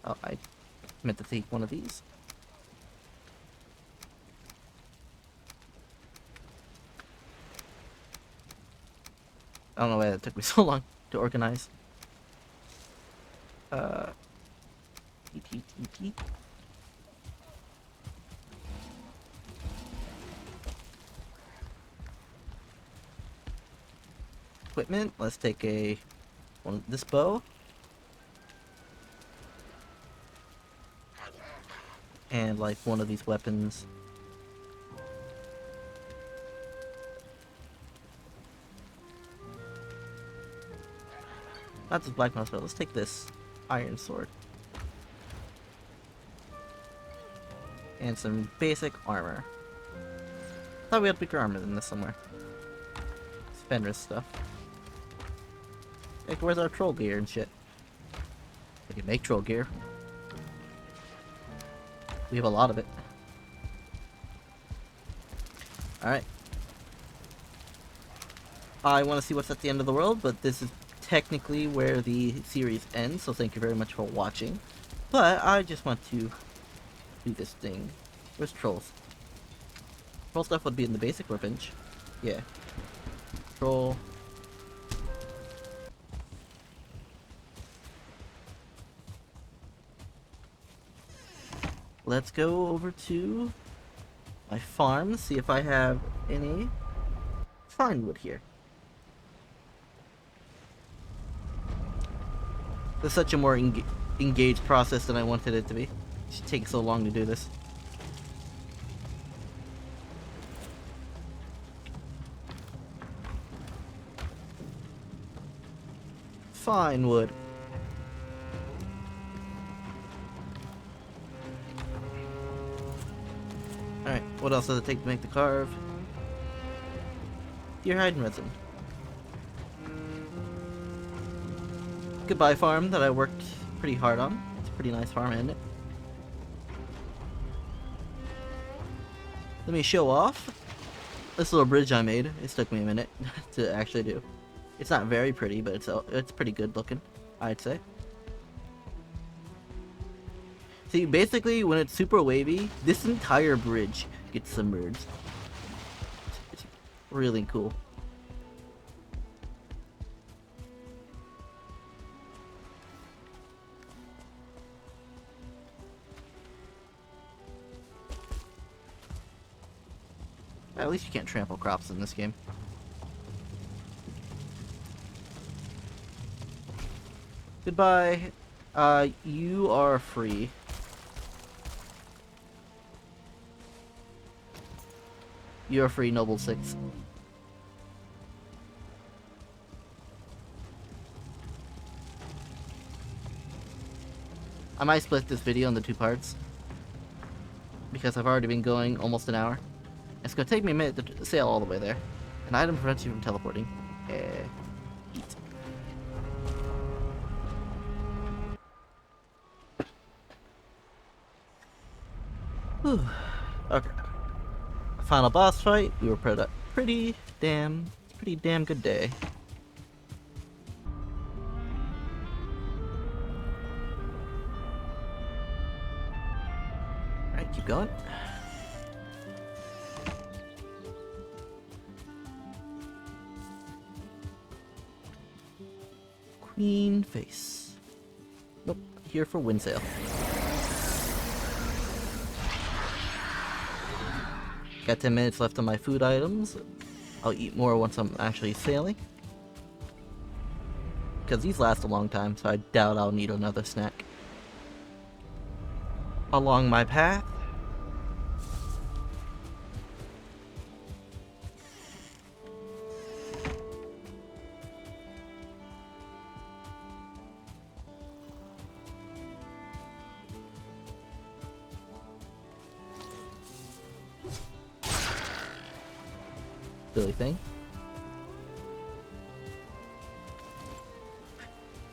Oh, I meant to take one of these. I don't know why that took me so long to organize. Eat, eat, eat, eat. Equipment. Let's take this bow. And like one of these weapons. Not this black mouse, but let's take this iron sword. And some basic armor. Thought we had bigger armor than this somewhere. Fenris stuff. Like, where's our troll gear and shit? We can make troll gear. We have a lot of it. Alright. I want to see what's at the end of the world, but this is technically where the series ends, so thank you very much for watching. But I just want to do this thing. Where's trolls? Troll stuff would be in the basic workbench. Yeah. Troll. Let's go over to my farm, see if I have any fine wood here. This is such a more engaged process than I wanted it to be. It should take so long to do this. Fine wood. Alright, what else does it take to make the carve? Deer hide and resin. Goodbye farm that I worked pretty hard on. It's a pretty nice farm, isn't it? Let me show off this little bridge I made. It took me a minute to actually do. It's not very pretty, but it's pretty good looking, I'd say. See, basically, when it's super wavy, this entire bridge gets submerged. It's really cool. At least you can't trample crops in this game. Goodbye. You are free. You are free, Noble 6. I might split this video into 2 parts, because I've already been going almost an hour. It's gonna take me a minute to sail all the way there. An item prevents you from teleporting. Eat. Whew. Okay. Final boss fight. We were pretty damn good day. Alright, keep going. Queen face. Nope, here for wind sail. Got 10 minutes left on my food items. I'll eat more once I'm actually sailing. Because these last a long time, so I doubt I'll need another snack. Along my path. Silly thing.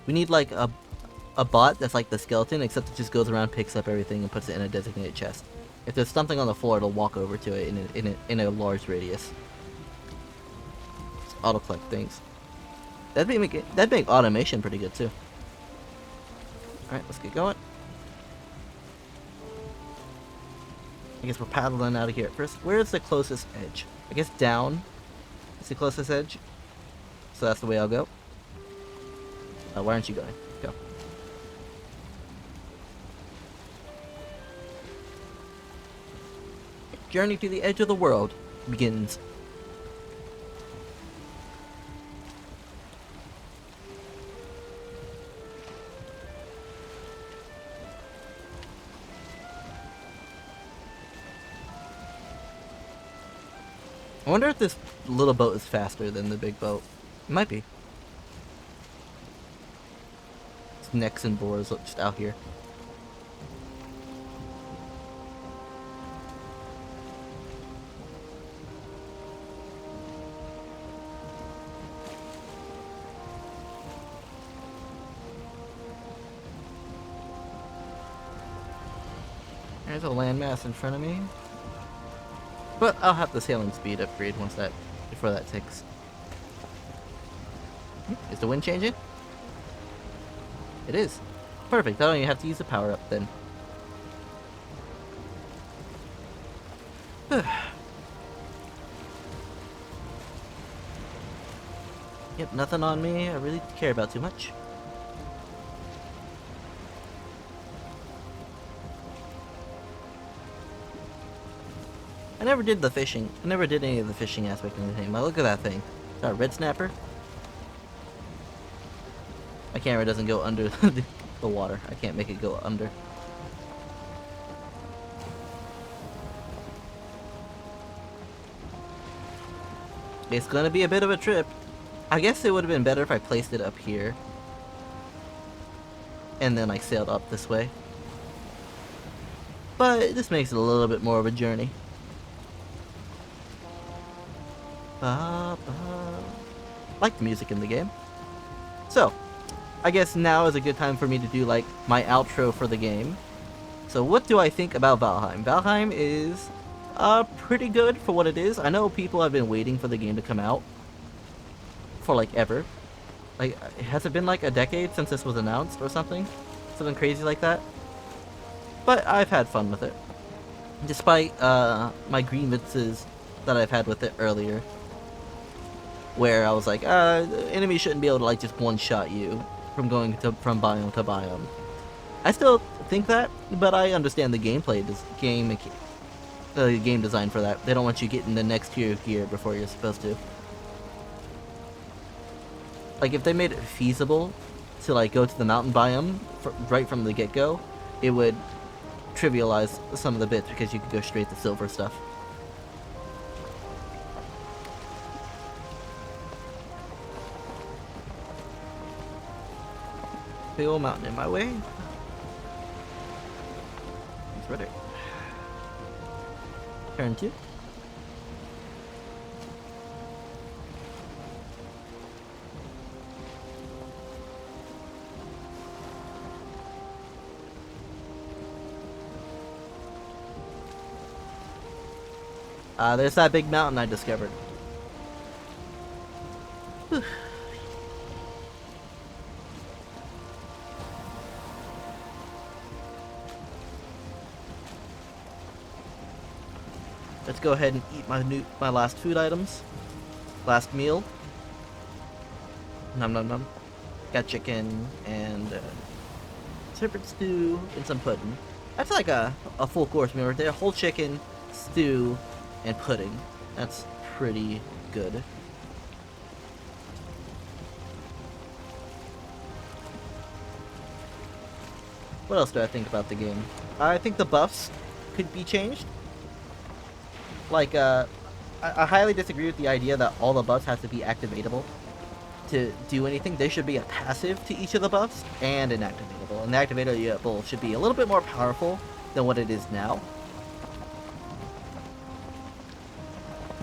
We need like a bot that's like the skeleton, except it just goes around, picks up everything, and puts it in a designated chest. If there's something on the floor, it'll walk over to it in a large radius. Just auto collect things. That'd make automation pretty good too. All right, let's get going. I guess we're paddling out of here. First, where's the closest edge? I guess down is the closest edge. So that's the way I'll go. Why aren't you going? Go. Journey to the edge of the world begins. I wonder if this little boat is faster than the big boat. It might be. It's necks and boars just out here. There's a landmass in front of me. But I'll have the sailing speed upgrade before that ticks. Is the wind changing? It is. Perfect. I don't even have to use the power up then. Yep, nothing on me I really care about too much. I never did the fishing. I never did any of the fishing aspect of the game. Look at that thing. Is that a red snapper? My camera doesn't go under the water. I can't make it go under. It's gonna be a bit of a trip. I guess it would have been better if I placed it up here. And then I sailed up this way. But this makes it a little bit more of a journey. Like the music in the game. So, I guess now is a good time for me to do like my outro for the game. So what do I think about Valheim? Valheim is pretty good for what it is. I know people have been waiting for the game to come out for like ever. Like, has it been like a decade since this was announced or something? Something crazy like that? But I've had fun with it. Despite my grievances that I've had with it earlier. Where I was like, enemies shouldn't be able to like just one-shot you from going from biome to biome. I still think that, but I understand the game design for that. They don't want you getting the next tier of gear before you're supposed to. Like, if they made it feasible to like go to the mountain biome right from the get-go, it would trivialize some of the bits because you could go straight to silver stuff. Big old mountain in my way. It's ready. Turn 2. There's that big mountain I discovered. Whew. Let's go ahead and eat my last food items. Last meal. Nom nom nom. Got chicken and shepherd stew and some pudding. That's like a full course meal right there. Whole chicken, stew, and pudding. That's pretty good. What else do I think about the game? I think the buffs could be changed. Like, I highly disagree with the idea that all the buffs have to be activatable to do anything. There should be a passive to each of the buffs and an activatable. And the activatable should be a little bit more powerful than what it is now.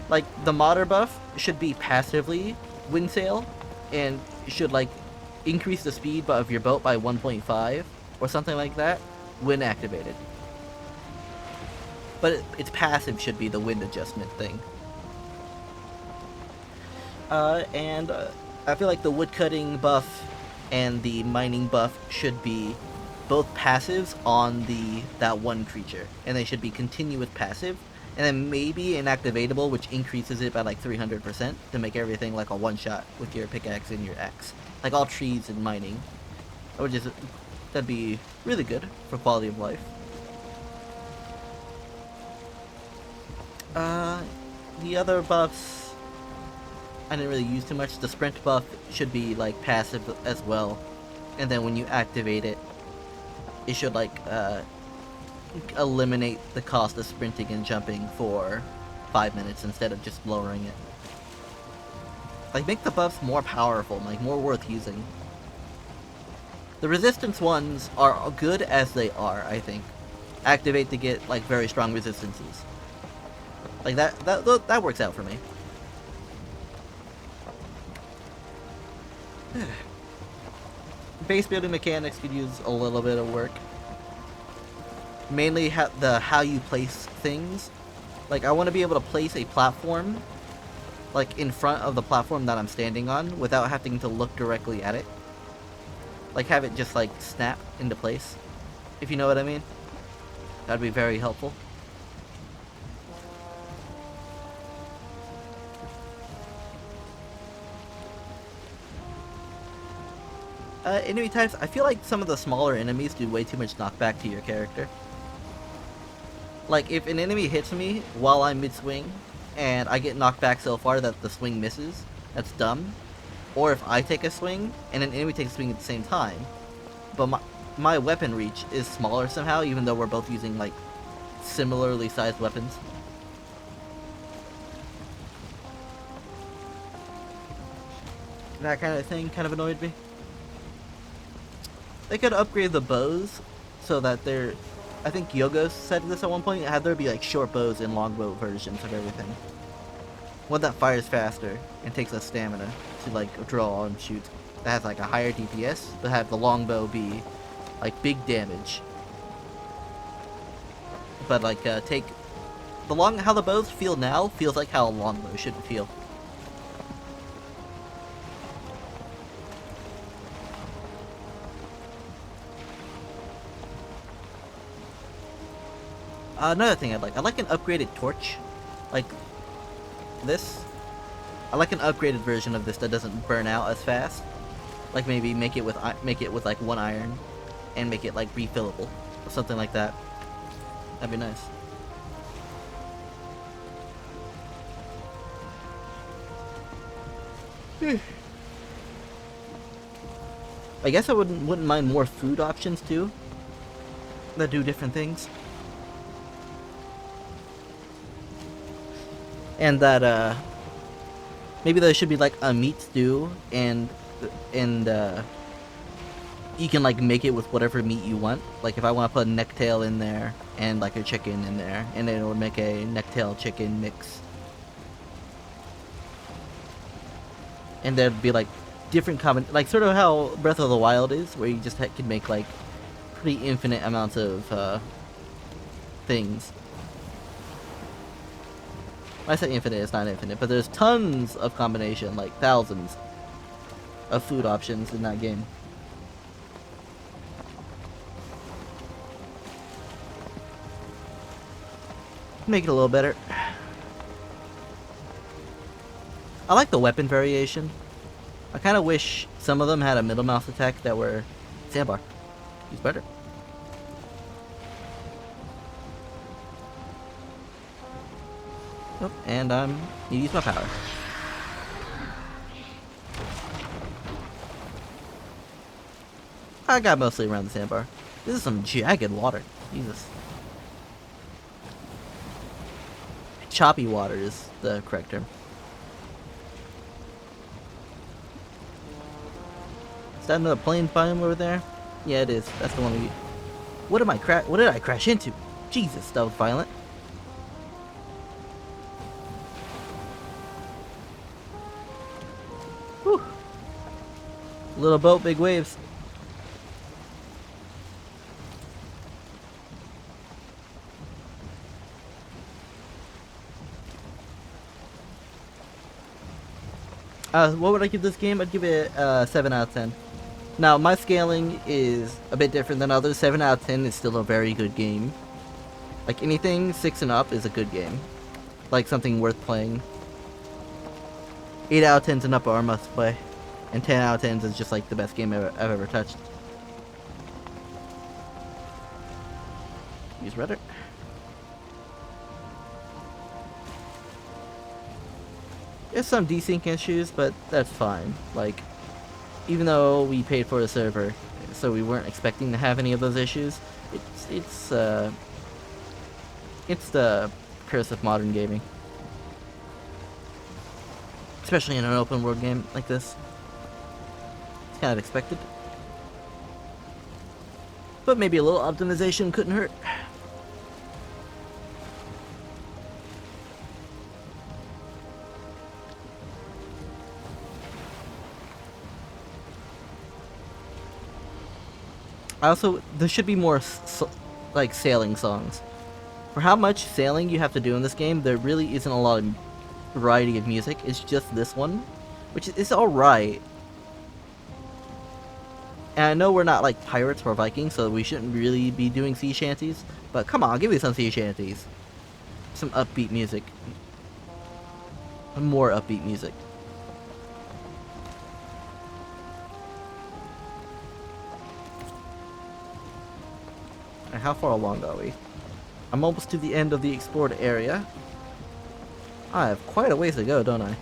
Like, the modder buff should be passively wind sail and should, like, increase the speed of your boat by 1.5 or something like that when activated. But its passive should be the wind adjustment thing. And I feel like the woodcutting buff and the mining buff should be both passives on that one creature, and they should be continuous passive, and then maybe an activatable which increases it by like 300% to make everything like a one shot with your pickaxe and your axe, like all trees and mining, which is that'd be really good for quality of life. The other buffs I didn't really use too much. The sprint buff should be like passive as well, and then when you activate it, it should like eliminate the cost of sprinting and jumping for 5 minutes instead of just lowering it. Like, make the buffs more powerful, like more worth using. The resistance ones are good as they are, I think. Activate to get like very strong resistances. Like that works out for me. Base building mechanics could use a little bit of work. Mainly how you place things. Like, I want to be able to place a platform like in front of the platform that I'm standing on without having to look directly at it. Like, have it just like snap into place, if you know what I mean. That'd be very helpful. Enemy types, I feel like some of the smaller enemies do way too much knockback to your character. Like, if an enemy hits me while I'm mid-swing, and I get knocked back so far that the swing misses, that's dumb. Or if I take a swing, and an enemy takes a swing at the same time, but my weapon reach is smaller somehow, even though we're both using, like, similarly sized weapons. That kind of thing kind of annoyed me. They could upgrade the bows so that they're... I think Yogos said this at one point, had there be like short bows and longbow versions of everything. One that fires faster and takes less stamina to like draw and shoot. That has like a higher DPS, but have the longbow be like big damage. But like take the how the bows feel now feels like how a longbow should feel. Another thing I'd like an upgraded torch, like this. I like an upgraded version of this that doesn't burn out as fast. Like maybe make it with like 1 iron, and make it like refillable, or something like that. That'd be nice. I guess I wouldn't mind more food options too, that do different things. And that maybe there should be like a meat stew, and you can like make it with whatever meat you want. Like if I want to put a necktail in there and like a chicken in there, and then it will make a necktail chicken mix. And there'd be like different like sort of how Breath of the Wild is, where you just can make like pretty infinite amounts of things. When I say infinite, it's not infinite, but there's tons of combination, like thousands of food options in that game. Make it a little better. I like the weapon variation. I kind of wish some of them had a middle mouse attack that were sandbar. Use better. Oh, and need to use my power. I got mostly around the sandbar. This is some jagged water. Jesus. Choppy water is the correct term. Is that another plane biome over there? Yeah, it is. That's the one we... What did I crash into? Jesus, that was violent. Whew. Little boat, big waves. What would I give this game? I'd give it 7 out of 10. Now, my scaling is a bit different than others. 7 out of 10 is still a very good game. Like, anything 6 and up is a good game. Like, something worth playing. 8 out of 10s and up are a must play. And 10 out of 10s is just like the best game I've ever touched. Use Reddit. There's some desync issues, but that's fine. Like, even though we paid for the server, so we weren't expecting to have any of those issues, it's the curse of modern gaming. Especially in an open world game like this. It's kind of expected. But maybe a little optimization couldn't hurt. There should be more like sailing songs. For how much sailing you have to do in this game, there really isn't a lot of variety of music. It's just this one, which is alright. And I know we're not like pirates or Vikings, so we shouldn't really be doing sea shanties. But come on, give me some sea shanties. Some upbeat music. More upbeat music. And how far along are we? I'm almost to the end of the explored area. I have quite a ways to go, don't I?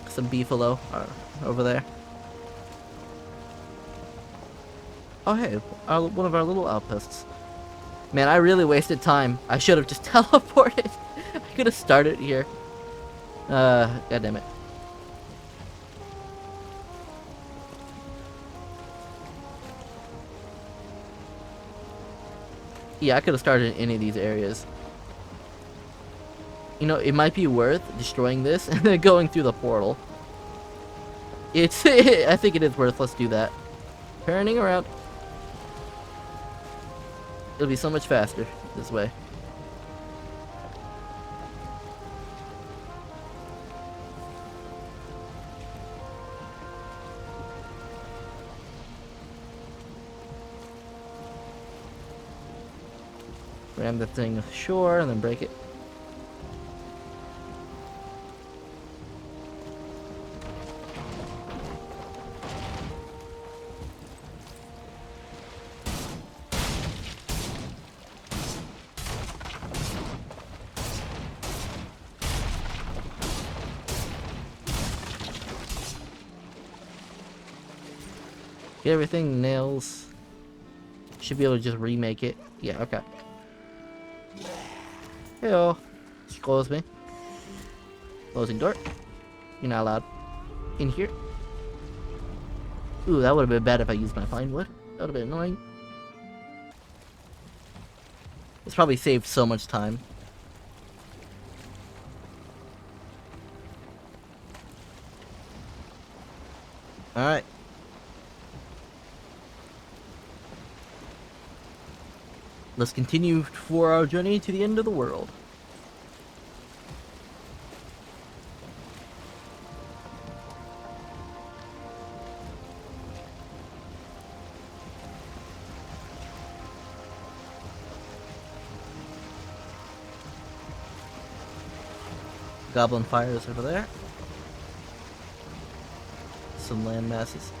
Some beefalo over there. Oh hey, one of our little outposts. Man, I really wasted time. I should have just teleported. I could have started here. God damn it. Yeah, I could have started in any of these areas. You know, it might be worth destroying this and then going through the portal. I think it is worth. Let's do that. Turning around. It'll be so much faster this way. Ram the thing ashore and then break it. Get everything, nails. Should be able to just remake it. Yeah, okay. Heyo. Just close me. Closing door. You're not allowed in here. Ooh, that would have been bad if I used my fine wood. That would have been annoying. It's probably saved so much time. Alright. Let's continue for our journey to the end of the world. Goblin fires over there. Some land masses.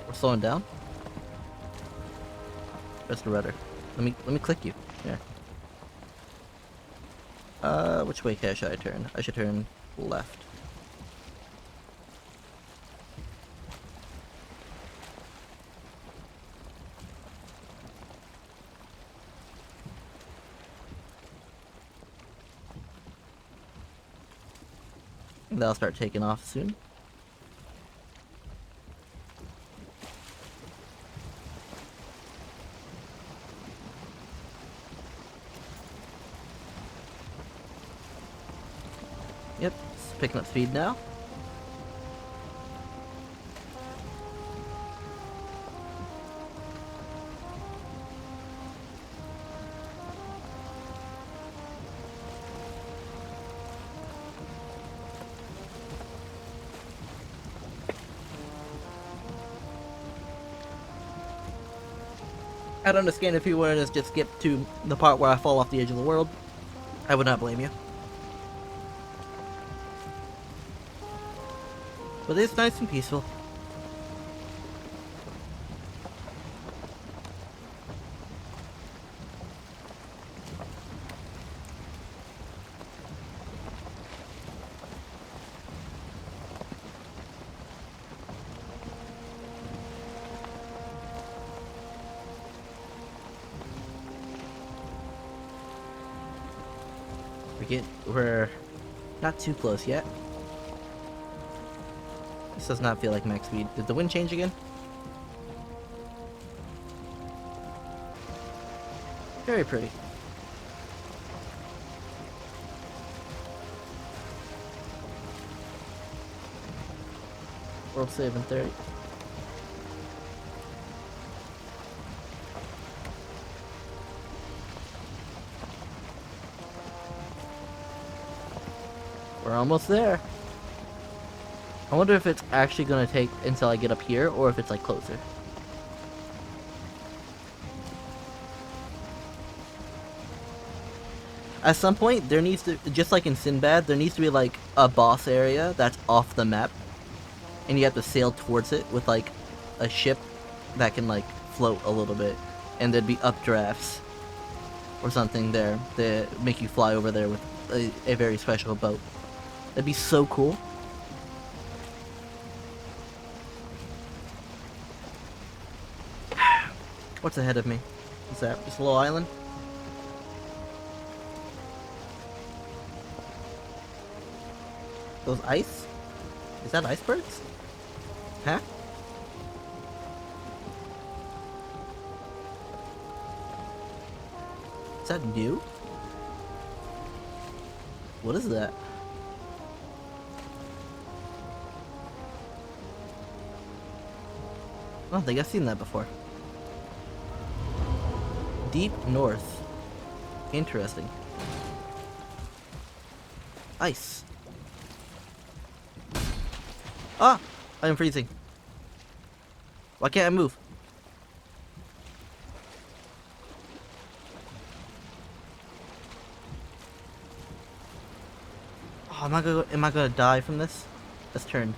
We're slowing down. Press the rudder. Let me click you. Here. Which way should I turn? I should turn left. That'll start taking off soon. Yep, Picking up speed now. I'd understand if you were to just skip to the part where I fall off the edge of the world. I would not blame you. But it's nice and peaceful. We're not too close yet. This does not feel like max speed. Did the wind change again? Very pretty. World save in 30. We're almost there. I wonder if it's actually gonna take until I get up here, or if it's like closer. At some point, there needs to, just like in Sinbad, there needs to be like a boss area that's off the map, and you have to sail towards it with like a ship that can like float a little bit, and there'd be updrafts or something there that make you fly over there with a very special boat. That'd be so cool. What's ahead of me? Is that just a little island? Those ice? Is that icebergs? Huh? Is that new? What is that? I don't think I've seen that before. Deep North. Interesting. Ice. Ah! I am freezing. Why can't I move? Oh, am I gonna die from this? Let's turn.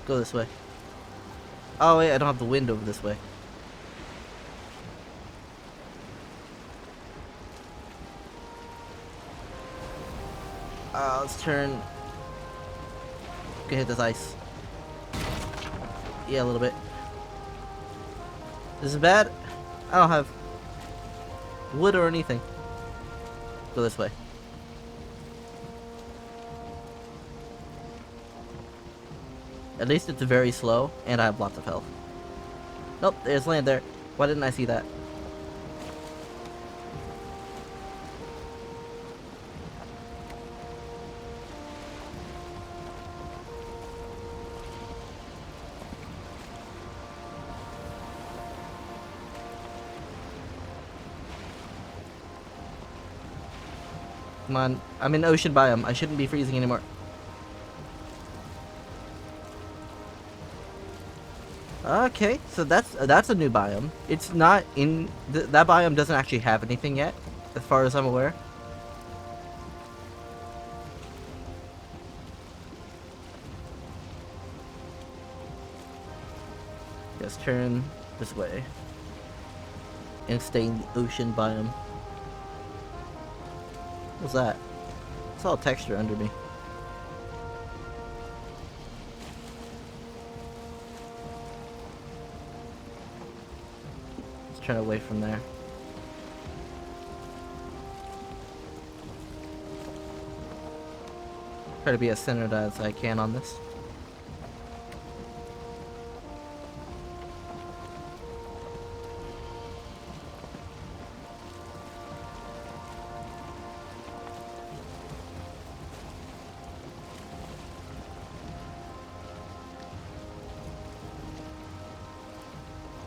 Go this way. Oh wait, I don't have the wind over this way. Let's turn. Gonna hit this ice. Yeah, a little bit. This is bad. I don't have wood or anything. Go this way. At least it's very slow, and I have lots of health. Nope, there's land there. Why didn't I see that? Come on, I'm in ocean biome. I shouldn't be freezing anymore. Okay, so that's a new biome. It's not in that biome doesn't actually have anything yet, as far as I'm aware. Just turn this way and stay in the ocean biome. What's that? It's all texture under me. Turn away from there. Try to be as centered as I can on this.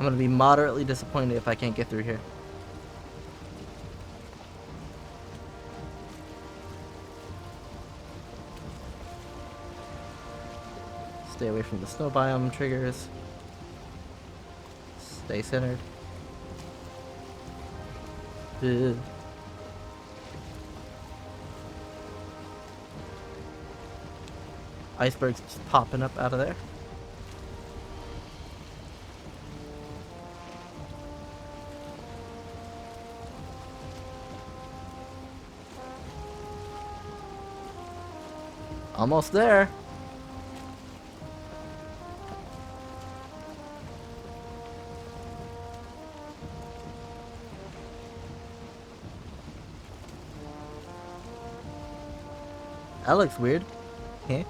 gonna be moderately disappointed if I can't get through here. Stay away from the snow biome triggers. Stay centered. Ugh. Icebergs just popping up out of there. Almost there. That looks weird. Huh?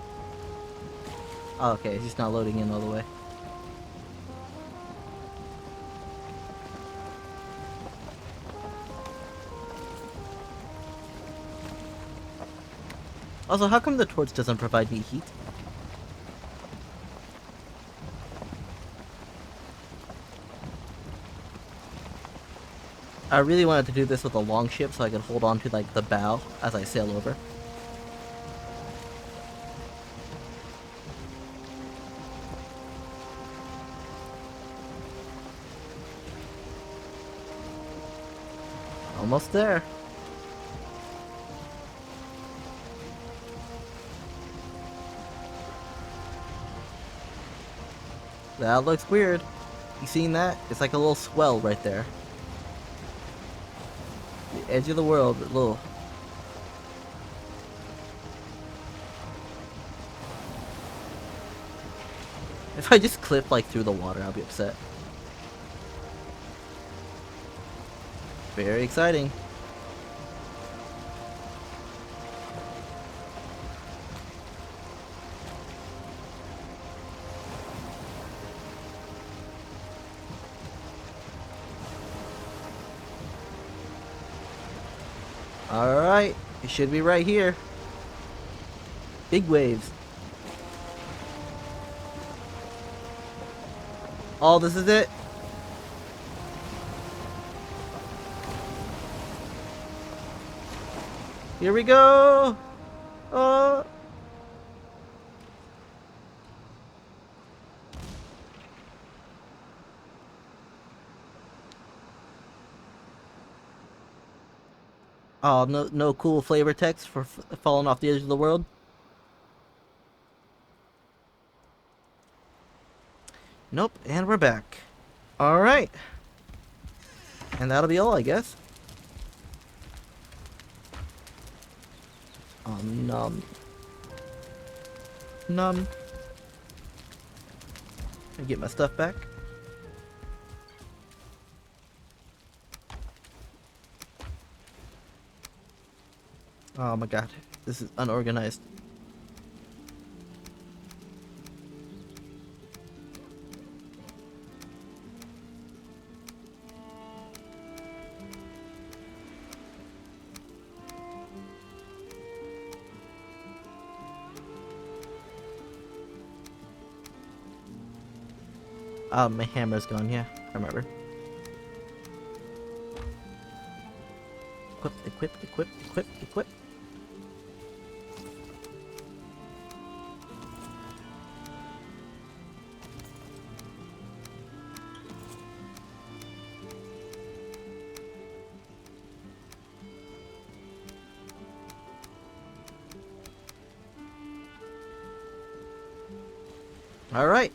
Oh, okay, it's just not loading in all the way. Also, how come the torch doesn't provide me heat? I really wanted to do this with a long ship so I could hold on to like the bow as I sail over. Almost there. That looks weird. You seen that? It's like a little swell right there. The edge of the world, a little. If I just clip like through the water, I'll be upset. Very exciting. Alright, it should be right here. Big waves. Oh, this is it? Here we go! Oh! Oh, no cool flavor text for falling off the edge of the world? Nope, and we're back. Alright. And that'll be all, I guess. Oh, num. Num. Let me get my stuff back. Oh my god, this is unorganized. Oh, my hammer's gone, yeah, I remember. Equip, equip, equip, equip, equip. Alright.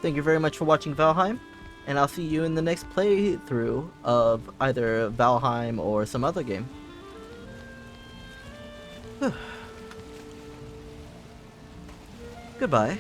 Thank you very much for watching Valheim, and I'll see you in the next playthrough of either Valheim or some other game. Goodbye.